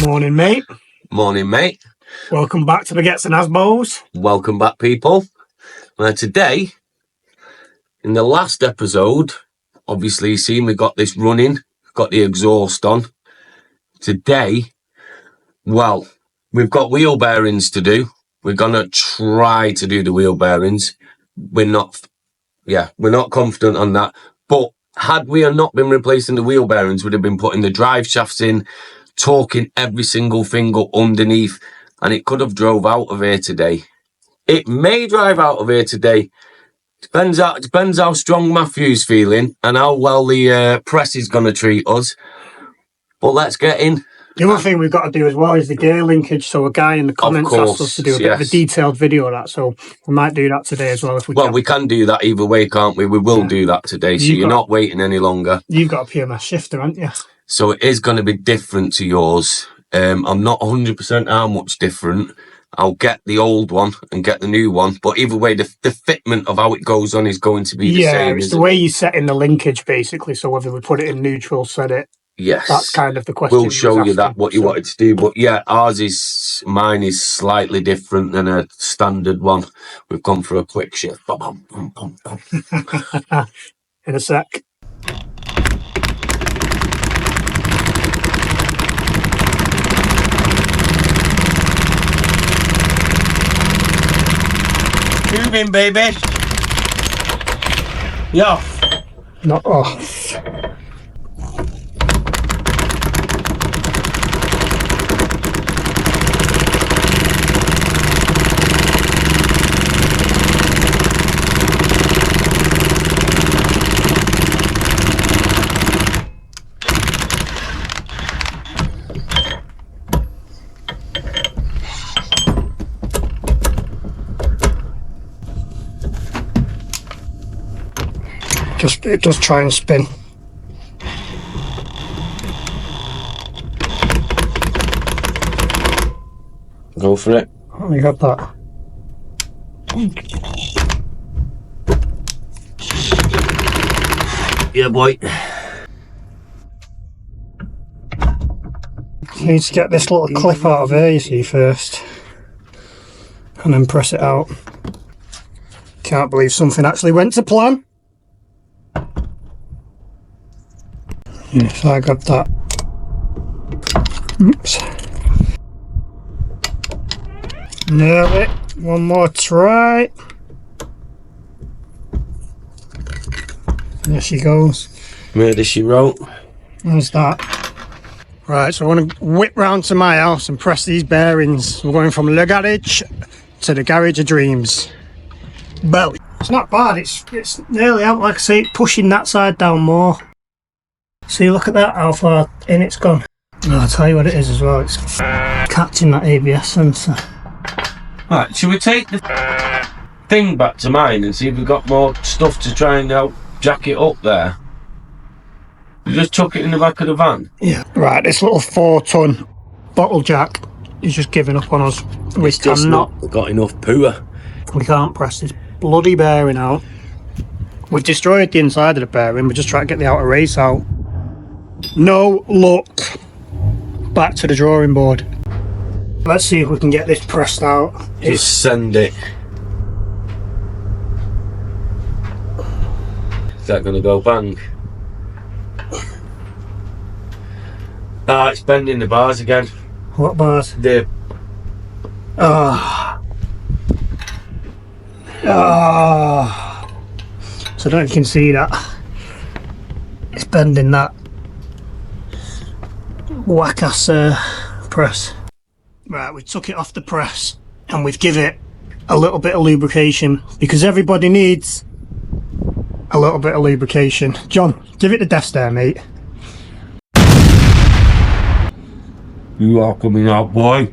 Morning, mate. Morning, mate. Welcome back to Baguettes and Asbos. Welcome back, people. Now, today, in the last episode, obviously, you seen we got this running, got the exhaust on. Today, well, we've got wheel bearings to do. We're going to try to do the wheel bearings. We're not confident on that. But had we not been replacing the wheel bearings, we'd have been putting the drive shafts in, torquing every single thing up underneath, and it could have drove out of here today. It may drive out of here today. Depends how strong Matthew's feeling and how well the press is going to treat us. But let's get in. The other thing we've got to do as well is the gear linkage. So a guy in the comments asked us to do a bit of a detailed video of that. So we might do that today as well if we can. Well, we can do that either way, can't we? We will do that today. So you're not waiting any longer. You've got a PMS shifter, haven't you? So it is going to be different to yours. I'm not 100% how much different. I'll get the old one and get the new one. But either way, the fitment of how it goes on is going to be the same. Yeah, it's the way you set in the linkage, basically. So whether we put it in neutral, set it. Yes. That's kind of the question. We'll show you that, what you wanted to do. But yeah, mine is slightly different than a standard one. We've gone for a quick shift. In a sec. Moving, baby. You off? Not off. It does try and spin. Go for it. Oh, you got that. Yeah, boy. Need to get this little clip out of here, you see, first. And then press it out. Can't believe something actually went to plan. Yes, I got that. Oops. Nailed it. One more try. There she goes. Murder she wrote. There's that. Right, so I want to whip round to my house and press these bearings. We're going from the garage to the garage of dreams. Well, it's not bad. It's nearly out. Like I say, pushing that side down more. See, look at that, how far in it's gone. Oh, I'll tell you what it is as well, it's catching that ABS sensor. Right, should we take the thing back to mine and see if we've got more stuff to try and help jack it up there? You just chuck it in the back of the van? Yeah. Right, this little 4-ton bottle jack is just giving up on us. We cannot. Got enough pooer. We can't press this bloody bearing out. We've destroyed the inside of the bearing, we're just trying to get the outer race out. No luck. Back to the drawing board. Let's see if we can get this pressed out. Just send it. Is that going to go bang? Ah, it's bending the bars again. What bars? The... Ah. Ah. So I don't know if you can see that. It's bending that whack-ass press. Right, we took it off the press and we've given it a little bit of lubrication because everybody needs a little bit of lubrication. John, give it the death stare, mate. You are coming out, boy.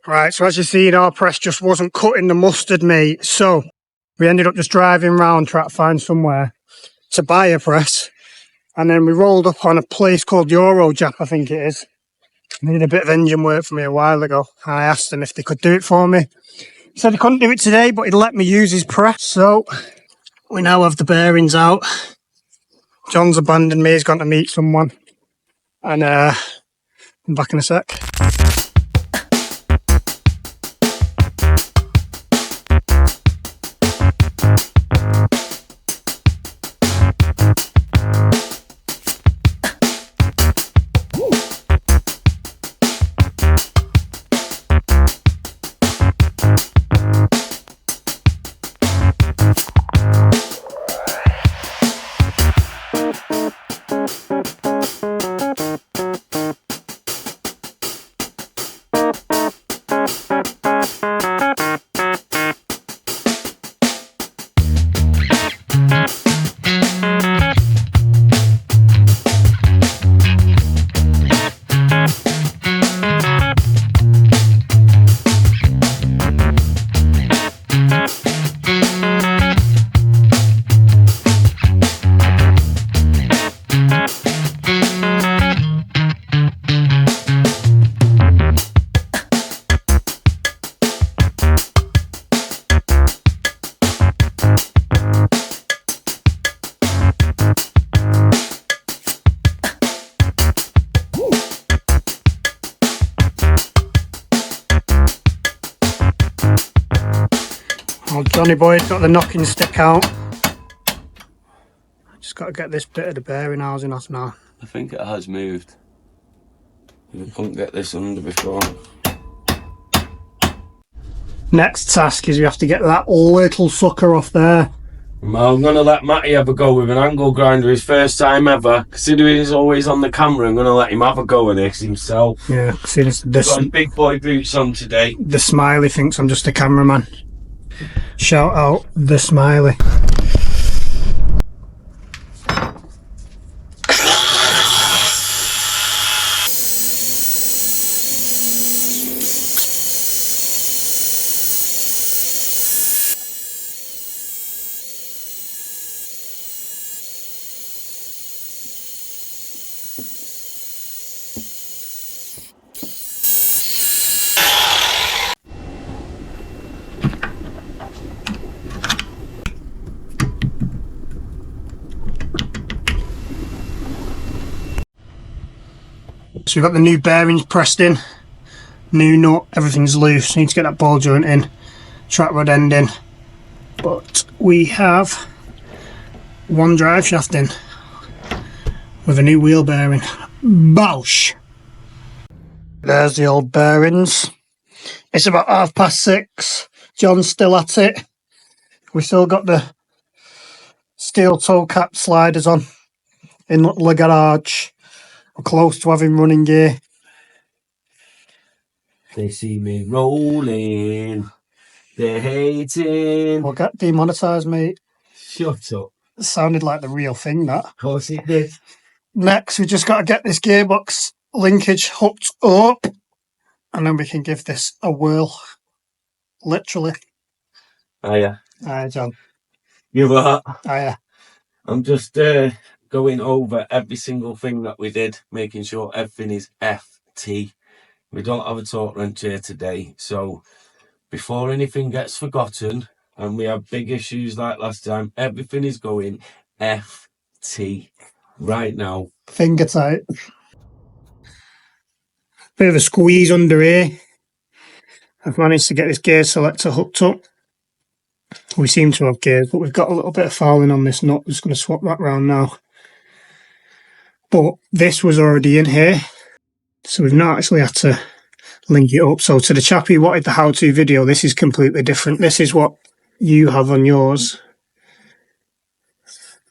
Right, so as you see, our press just wasn't cutting the mustard, mate. So we ended up just driving around trying to find somewhere to buy a press. And then we rolled up on a place called Eurojap, I think it is. They did a bit of engine work for me a while ago. I asked them if they could do it for me. He said he couldn't do it today, but he'd let me use his press. So we now have the bearings out. John's abandoned me, he's gone to meet someone. and I'm back in a sec. Oh, Johnny boy's got the knocking stick out. Just got to get this bit of the bearing housing off now. I think it has moved. We couldn't get this under before. Next task is we have to get that little sucker off there. Well, I'm going to let Matty have a go with an angle grinder his first time ever. Considering he's always on the camera, I'm going to let him have a go at this himself. Yeah, seeing as this Got his big boy boots on today. The Smiley thinks I'm just a cameraman. Shout out the Smiley. So we've got the new bearings pressed in, new nut, everything's loose. Need to get that ball joint in, track rod end in. But we have one drive shaft in with a new wheel bearing. Bosh! There's the old bearings. It's about 6:30. John's still at it. We still got the steel toe cap sliders on in the garage. We're close to having running gear. They see me rolling. They're hating. We'll get demonetised, mate. Shut up. It sounded like the real thing, that. Of course it did. Next, we just got to get this gearbox linkage hooked up, and then we can give this a whirl. Literally. Hiya. Aye, John. You what? Hiya. I'm just going over every single thing that we did, making sure everything is FT. We don't have a torque wrench here today, so before anything gets forgotten and we have big issues like last time, everything is going FT right now. Finger tight. Bit of a squeeze under here. I've managed to get this gear selector hooked up. We seem to have gears, but we've got a little bit of fouling on this nut. Just going to swap that round now. But this was already in here, so we've not actually had to link it up. So to the chap who wanted the how-to video, this is completely different. This is what you have on yours.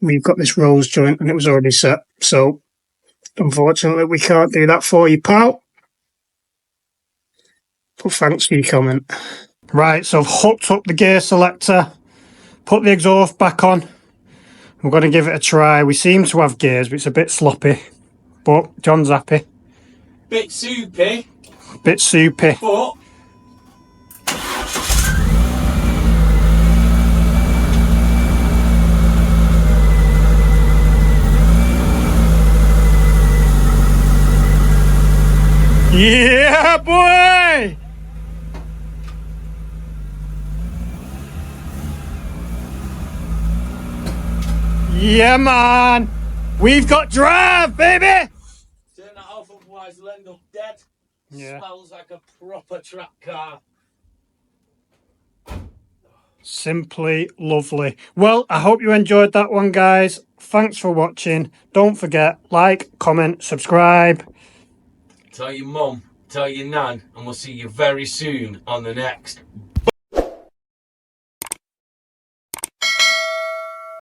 We've got this rose joint and it was already set. So unfortunately we can't do that for you, pal. But thanks for your comment. Right, so I've hooked up the gear selector, put the exhaust back on. We're going to give it a try. We seem to have gears, but it's a bit sloppy. But John's happy. Bit soupy. Bit soupy. But yeah, boy! Yeah, man! We've got drive, baby! turn that otherwise they'll end up dead. Yeah. Smells like a proper track car. Simply lovely. Well, I hope you enjoyed that one, guys. Thanks for watching. Don't forget, like, comment, subscribe. Tell your mum, tell your nan, and we'll see you very soon on the next